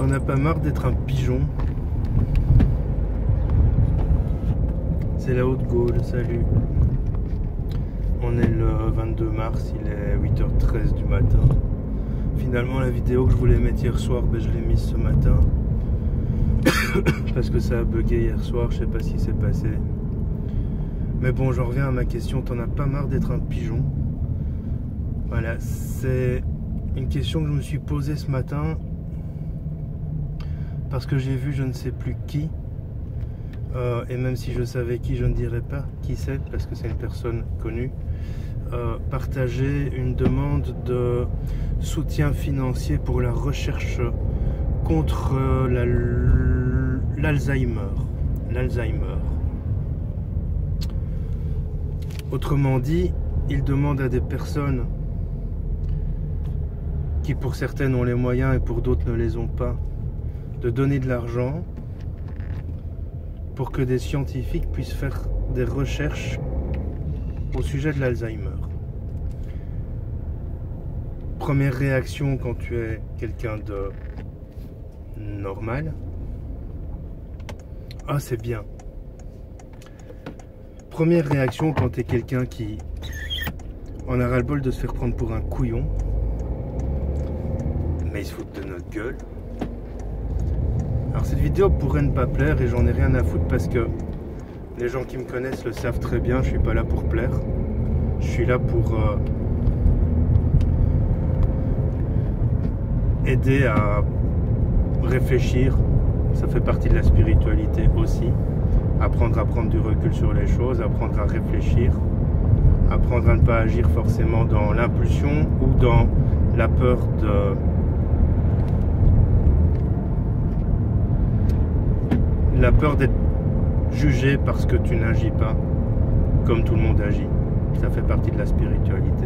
T'en as pas marre d'être un pigeon? C'est la Haute-Gaule, salut. On est le 22 mars, il est 8h13 du matin. Finalement, la vidéo que je voulais mettre hier soir, je l'ai mise ce matin. Parce que ça a bugué hier soir, je sais pas ce qui s'est passé. Mais bon, j'en reviens à ma question, t'en as pas marre d'être un pigeon? Voilà, c'est une question que je me suis posée ce matin. Parce que j'ai vu je ne sais plus qui. Et même si je savais qui, je ne dirais pas qui c'est, parce que c'est une personne connue. Partager une demande de soutien financier pour la recherche contre l'Alzheimer. Autrement dit, il demande à des personnes qui pour certaines ont les moyens et pour d'autres ne les ont pas, de donner de l'argent pour que des scientifiques puissent faire des recherches au sujet de l'Alzheimer. Première réaction quand tu es quelqu'un de normal. Ah, c'est bien. Première réaction quand tu es quelqu'un qui en a ras-le-bol de se faire prendre pour un couillon. Mais ils se foutent de notre gueule. Alors cette vidéo pourrait ne pas plaire et j'en ai rien à foutre parce que les gens qui me connaissent le savent très bien, je suis pas là pour plaire. Je suis là pour aider à réfléchir. Ça fait partie de la spiritualité aussi. Apprendre à prendre du recul sur les choses, apprendre à réfléchir, apprendre à ne pas agir forcément dans l'impulsion ou dans la peur de... La peur d'être jugé parce que tu n'agis pas comme tout le monde agit. Ça fait partie de la spiritualité.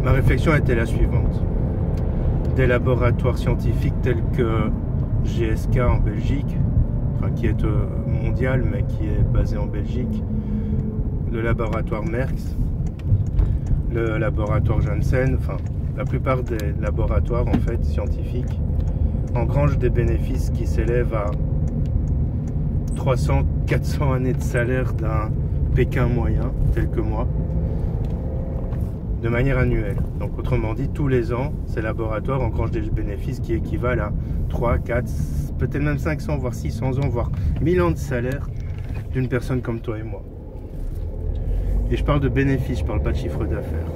Ma réflexion était la suivante. Des laboratoires scientifiques tels que GSK en Belgique, enfin qui est mondial mais qui est basé en Belgique, le laboratoire Merck, le laboratoire Janssen, enfin la plupart des laboratoires en fait scientifiques engrangent des bénéfices qui s'élèvent à 300-400 années de salaire d'un Pékin moyen, tel que moi, de manière annuelle. Donc autrement dit, tous les ans, ces laboratoires engrangent des bénéfices qui équivalent à 3, 4, peut-être même 500, voire 600 ans, voire 1000 ans de salaire d'une personne comme toi et moi. Et je parle de bénéfices, je parle pas de chiffre d'affaires.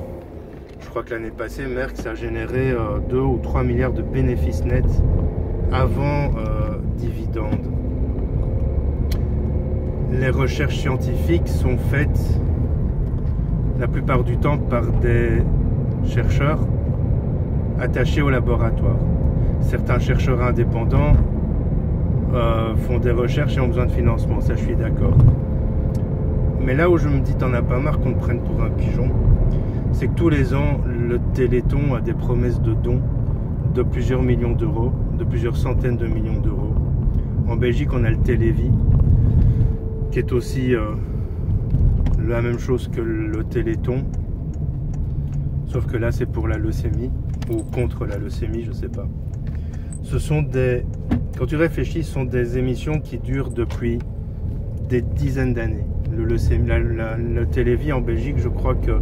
Je crois que l'année passée, Merck a généré 2 ou 3 milliards de bénéfices nets avant dividendes. Les recherches scientifiques sont faites la plupart du temps par des chercheurs attachés au laboratoire. Certains chercheurs indépendants font des recherches et ont besoin de financement, ça je suis d'accord. Mais là où je me dis t'en as pas marre qu'on te prenne pour un pigeon, c'est que tous les ans, le Téléthon a des promesses de dons de plusieurs millions d'euros, de plusieurs centaines de millions d'euros. En Belgique, on a le Télévis, qui est aussi la même chose que le Téléthon, sauf que là, c'est pour la leucémie, ou contre la leucémie, je sais pas. Ce sont des... Quand tu réfléchis, ce sont des émissions qui durent depuis des dizaines d'années. Le Télévis en Belgique, je crois que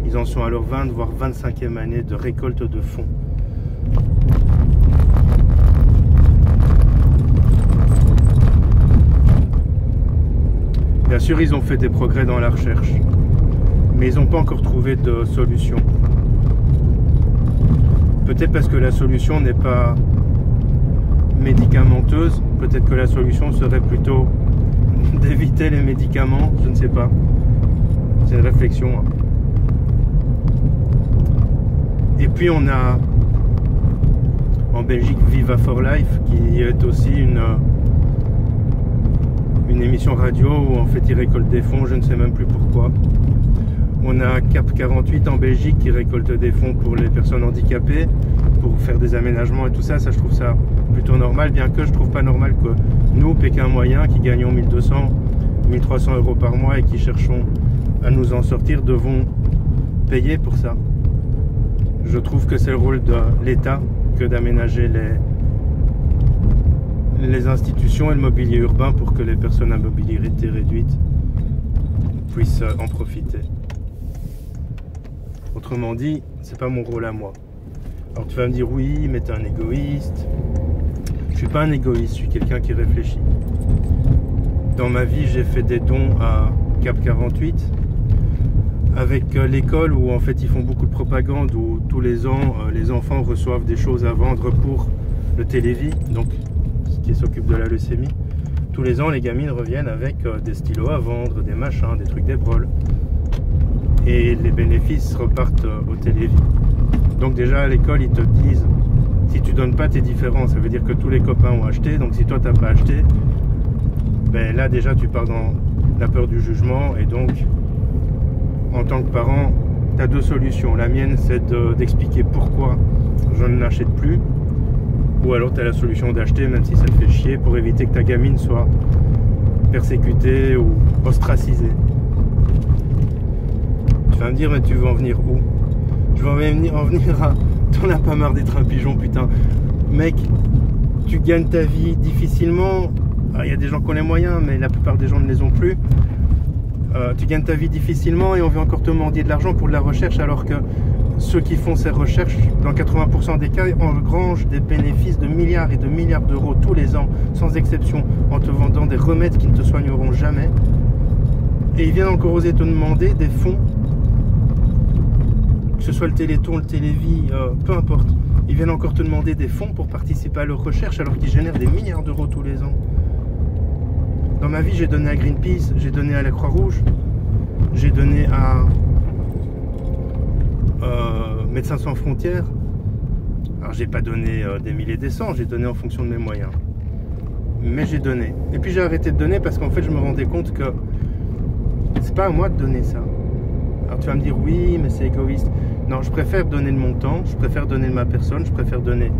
ils en sont à leur 20 voire 25e année de récolte de fonds. Bien sûr, ils ont fait des progrès dans la recherche, mais ils n'ont pas encore trouvé de solution. Peut-être parce que la solution n'est pas médicamenteuse, peut-être que la solution serait plutôt d'éviter les médicaments, je ne sais pas. C'est une réflexion. Hein. Et puis on a en Belgique Viva for Life qui est aussi une émission radio où en fait ils récoltent des fonds, je ne sais même plus pourquoi. On a Cap 48 en Belgique qui récolte des fonds pour les personnes handicapées, pour faire des aménagements et tout ça. Ça je trouve ça plutôt normal, bien que je trouve pas normal que nous, Pékin moyen, qui gagnons 1200, 1300 euros par mois et qui cherchons à nous en sortir, devons payer pour ça. Je trouve que c'est le rôle de l'État que d'aménager les institutions et le mobilier urbain pour que les personnes à mobilité réduite puissent en profiter. Autrement dit, c'est pas mon rôle à moi. Alors tu vas me dire oui, mais t'es un égoïste. Je suis pas un égoïste, je suis quelqu'un qui réfléchit. Dans ma vie, j'ai fait des dons à Cap 48 avec l'école où en fait ils font beaucoup de propagande, où tous les ans les enfants reçoivent des choses à vendre pour le Télévis, donc ce qui s'occupe de la leucémie. Tous les ans les gamines reviennent avec des stylos à vendre, des machins, des trucs d'ébrol, et les bénéfices repartent au Télévis. Donc déjà à l'école ils te disent, si tu donnes pas, t'es différent, ça veut dire que tous les copains ont acheté, donc si toi t'as pas acheté, ben là déjà tu pars dans la peur du jugement. Et donc en tant que parent, tu as deux solutions. La mienne, c'est d'expliquer pourquoi je ne l'achète plus. Ou alors tu as la solution d'acheter, même si ça te fait chier, pour éviter que ta gamine soit persécutée ou ostracisée. Tu vas me dire, mais tu veux en venir où? Je veux en venir à... T'en as pas marre d'être un pigeon, putain. Mec, tu gagnes ta vie difficilement. Il y a des gens qui ont les moyens, mais la plupart des gens ne les ont plus. Tu gagnes ta vie difficilement et on veut encore te demander de l'argent pour de la recherche, alors que ceux qui font ces recherches, dans 80% des cas, engrangent des bénéfices de milliards et de milliards d'euros tous les ans, sans exception, en te vendant des remèdes qui ne te soigneront jamais. Et ils viennent encore oser te demander des fonds, que ce soit le Téléthon, le Télévis, peu importe. Ils viennent encore te demander des fonds pour participer à leurs recherches, alors qu'ils génèrent des milliards d'euros tous les ans. Dans ma vie, j'ai donné à Greenpeace, j'ai donné à la Croix-Rouge, j'ai donné à Médecins sans frontières. Alors, j'ai pas donné des milliers et des cents, j'ai donné en fonction de mes moyens. Mais j'ai donné. Et puis j'ai arrêté de donner parce qu'en fait, je me rendais compte que c'est pas à moi de donner ça. Alors tu vas me dire, oui, mais c'est égoïste. Non, je préfère donner de mon temps, je préfère donner de ma personne, je préfère donner...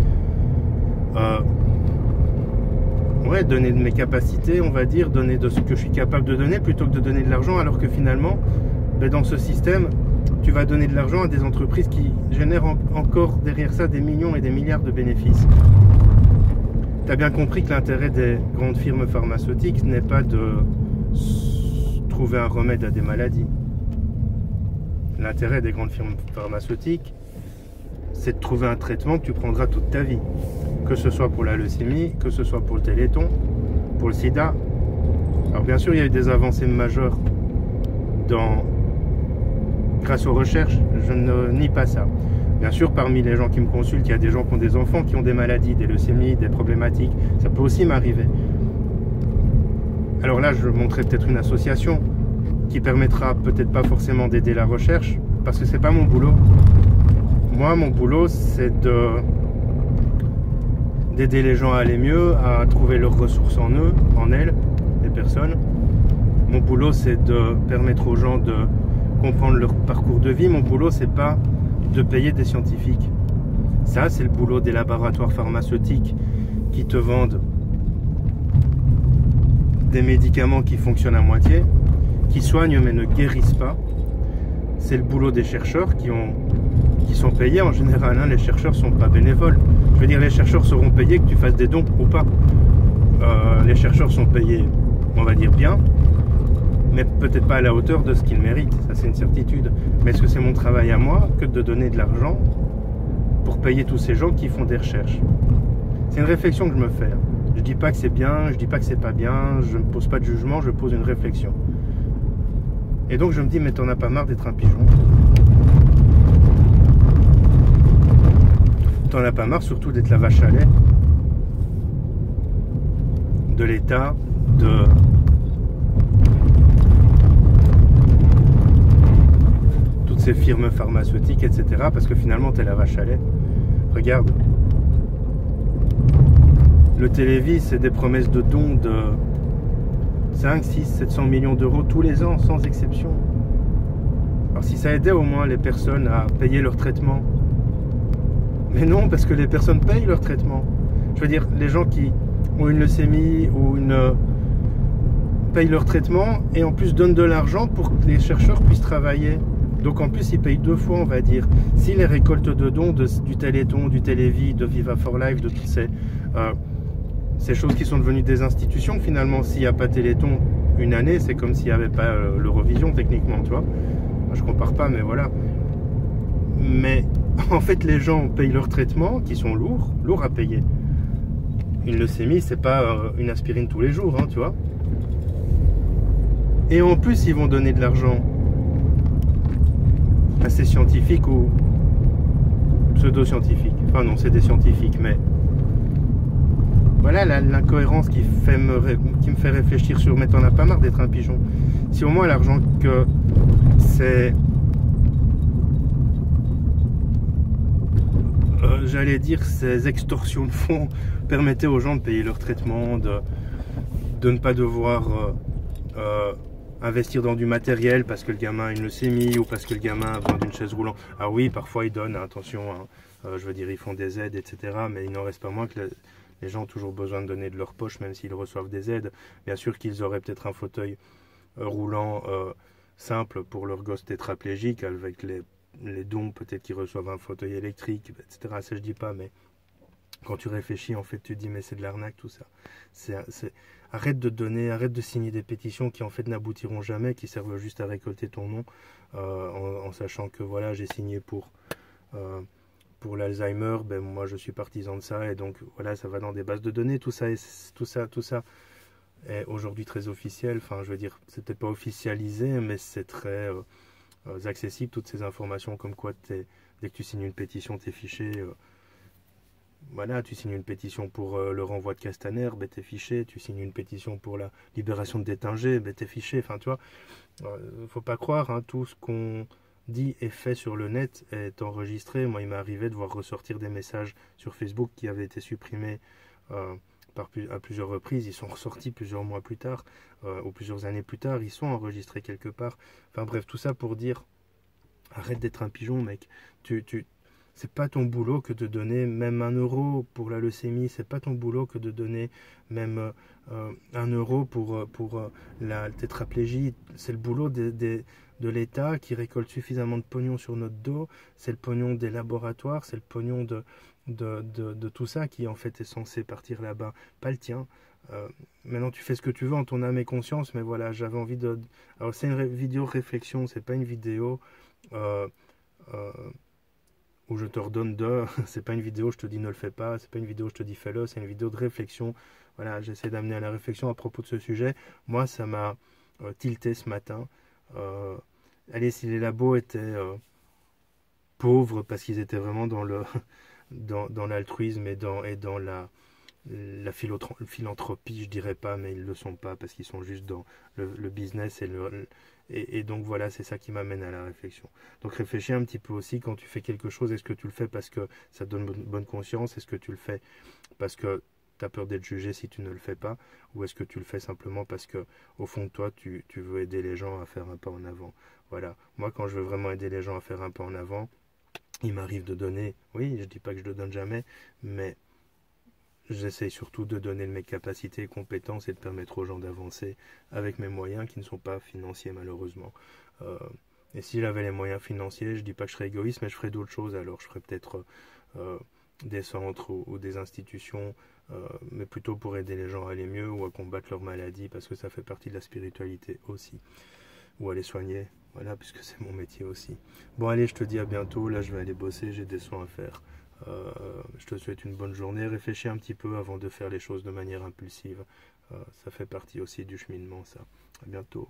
donner de mes capacités, on va dire, donner de ce que je suis capable de donner, plutôt que de donner de l'argent, alors que finalement, dans ce système, tu vas donner de l'argent à des entreprises qui génèrent encore derrière ça des millions et des milliards de bénéfices. Tu as bien compris que l'intérêt des grandes firmes pharmaceutiques n'est pas de trouver un remède à des maladies. L'intérêt des grandes firmes pharmaceutiques, c'est de trouver un traitement que tu prendras toute ta vie. Que ce soit pour la leucémie, que ce soit pour le téléthon, pour le sida. Alors bien sûr, il y a eu des avancées majeures grâce aux recherches, je ne nie pas ça. Bien sûr, parmi les gens qui me consultent, il y a des gens qui ont des enfants qui ont des maladies, des leucémies, des problématiques. Ça peut aussi m'arriver. Alors là, je montrerai peut-être une association qui permettra peut-être pas forcément d'aider la recherche, parce que c'est pas mon boulot. Moi, mon boulot, c'est d'aider les gens à aller mieux, à trouver leurs ressources en eux, en elles, les personnes. Mon boulot, c'est de permettre aux gens de comprendre leur parcours de vie. Mon boulot, c'est pas de payer des scientifiques. Ça, c'est le boulot des laboratoires pharmaceutiques qui te vendent des médicaments qui fonctionnent à moitié, qui soignent mais ne guérissent pas. C'est le boulot des chercheurs qui sont payés en général. Les chercheurs ne sont pas bénévoles. Je veux dire, les chercheurs seront payés que tu fasses des dons ou pas. Les chercheurs sont payés, on va dire bien, mais peut-être pas à la hauteur de ce qu'ils méritent. Ça, c'est une certitude. Mais est-ce que c'est mon travail à moi que de donner de l'argent pour payer tous ces gens qui font des recherches? C'est une réflexion que je me fais. Je dis pas que c'est bien, je dis pas que c'est pas bien, je ne pose pas de jugement, je pose une réflexion. Et donc je me dis, mais t'en as pas marre d'être un pigeon? T'en as pas marre surtout d'être la vache à lait de l'État, de toutes ces firmes pharmaceutiques, etc. Parce que finalement t'es la vache à lait. Regarde, le Télévis, c'est des promesses de dons de 5, 6, 700 millions d'euros tous les ans, sans exception. Alors si ça aidait au moins les personnes à payer leur traitement. Mais non, parce que les personnes payent leur traitement. Je veux dire, les gens qui ont une leucémie ou payent leur traitement et en plus donnent de l'argent pour que les chercheurs puissent travailler Donc en plus, ils payent 2 fois, on va dire. Si les récoltes de dons du Téléthon, du Télévie, de Viva for Life, de toutes ces choses qui sont devenues des institutions, finalement, s'il n'y a pas Téléthon une année, c'est comme s'il n'y avait pas l'Eurovision, techniquement, tu vois. Moi, je compare pas, mais voilà. Mais en fait, les gens payent leurs traitements, qui sont lourds à payer. Une leucémie, c'est pas une aspirine tous les jours, hein, tu vois. Et en plus, ils vont donner de l'argent à ces scientifiques ou pseudo-scientifiques. Enfin non, c'est des scientifiques, mais voilà l'incohérence qui me fait réfléchir sur, mais t'en as pas marre d'être un pigeon. Si au moins l'argent que c'est... j'allais dire, ces extorsions de fonds permettaient aux gens de payer leur traitement, de ne pas devoir investir dans du matériel parce que le gamin a une leucémie ou parce que le gamin a besoin d'une chaise roulante. Ah oui, parfois ils donnent, attention, hein, je veux dire, ils font des aides, etc. Mais il n'en reste pas moins que les gens ont toujours besoin de donner de leur poche, même s'ils reçoivent des aides. Bien sûr qu'ils auraient peut-être un fauteuil roulant simple pour leur gosse tétraplégique, avec les dons, peut-être qu'ils reçoivent un fauteuil électrique, etc. Ça je dis pas, mais quand tu réfléchis, en fait, tu te dis, mais c'est de l'arnaque tout ça. Arrête de donner, arrête de signer des pétitions qui en fait n'aboutiront jamais, qui servent juste à récolter ton nom, en sachant que voilà, j'ai signé pour l'Alzheimer, ben moi je suis partisan de ça, et donc voilà, ça va dans des bases de données, tout ça est aujourd'hui très officiel. Enfin, je veux dire, c'est peut-être pas officialisé, mais c'est très accessible, toutes ces informations, comme quoi dès que tu signes une pétition, t'es fiché. Voilà, tu signes une pétition pour le renvoi de Castaner, ben t'es fiché. Tu signes une pétition pour la libération de Détinger, ben t'es fiché. Enfin, tu vois, faut pas croire, hein, tout ce qu'on dit et fait sur le net est enregistré. Moi, il m'est arrivé de voir ressortir des messages sur Facebook qui avaient été supprimés à plusieurs reprises. Ils sont ressortis plusieurs mois plus tard, ou plusieurs années plus tard. Ils sont enregistrés quelque part. Enfin bref, tout ça pour dire, arrête d'être un pigeon, mec. C'est pas ton boulot que de donner même 1 euro pour la leucémie, c'est pas ton boulot que de donner même 1 euro pour la tétraplégie. C'est le boulot de l'État qui récolte suffisamment de pognon sur notre dos, c'est le pognon des laboratoires, c'est le pognon de tout ça qui en fait est censé partir là-bas, pas le tien. Maintenant tu fais ce que tu veux en ton âme et conscience, mais voilà, j'avais envie de... Alors c'est une vidéo réflexion, c'est pas une vidéo... où je te redonne c'est pas une vidéo je te dis ne le fais pas, c'est pas une vidéo je te dis fais-le, c'est une vidéo de réflexion. Voilà, j'essaie d'amener à la réflexion à propos de ce sujet. Moi ça m'a tilté ce matin. Allez, si les labos étaient pauvres parce qu'ils étaient vraiment dans l'altruisme et dans la philanthropie, je dirais pas, mais ils le sont pas parce qu'ils sont juste dans le business et donc voilà, c'est ça qui m'amène à la réflexion. Donc réfléchis un petit peu aussi quand tu fais quelque chose. Est-ce que tu le fais parce que ça te donne bonne conscience? Est-ce que tu le fais parce que tu as peur d'être jugé si tu ne le fais pas? Ou est-ce que tu le fais simplement parce que au fond de toi tu veux aider les gens à faire un pas en avant? Voilà, moi quand je veux vraiment aider les gens à faire un pas en avant, il m'arrive de donner. Oui, je dis pas que je le donne jamais, mais j'essaye surtout de donner de mes capacités et compétences et de permettre aux gens d'avancer avec mes moyens qui ne sont pas financiers malheureusement. Et si j'avais les moyens financiers, je dis pas que je serais égoïste, mais je ferais d'autres choses. Alors je ferais peut-être des centres ou des institutions, mais plutôt pour aider les gens à aller mieux ou à combattre leurs maladies, parce que ça fait partie de la spiritualité aussi. Ou à les soigner, voilà, puisque c'est mon métier aussi. Bon allez, je te dis à bientôt, là je vais aller bosser, j'ai des soins à faire. Je te souhaite une bonne journée. Réfléchis un petit peu avant de faire les choses de manière impulsive. Ça fait partie aussi du cheminement, ça. À bientôt.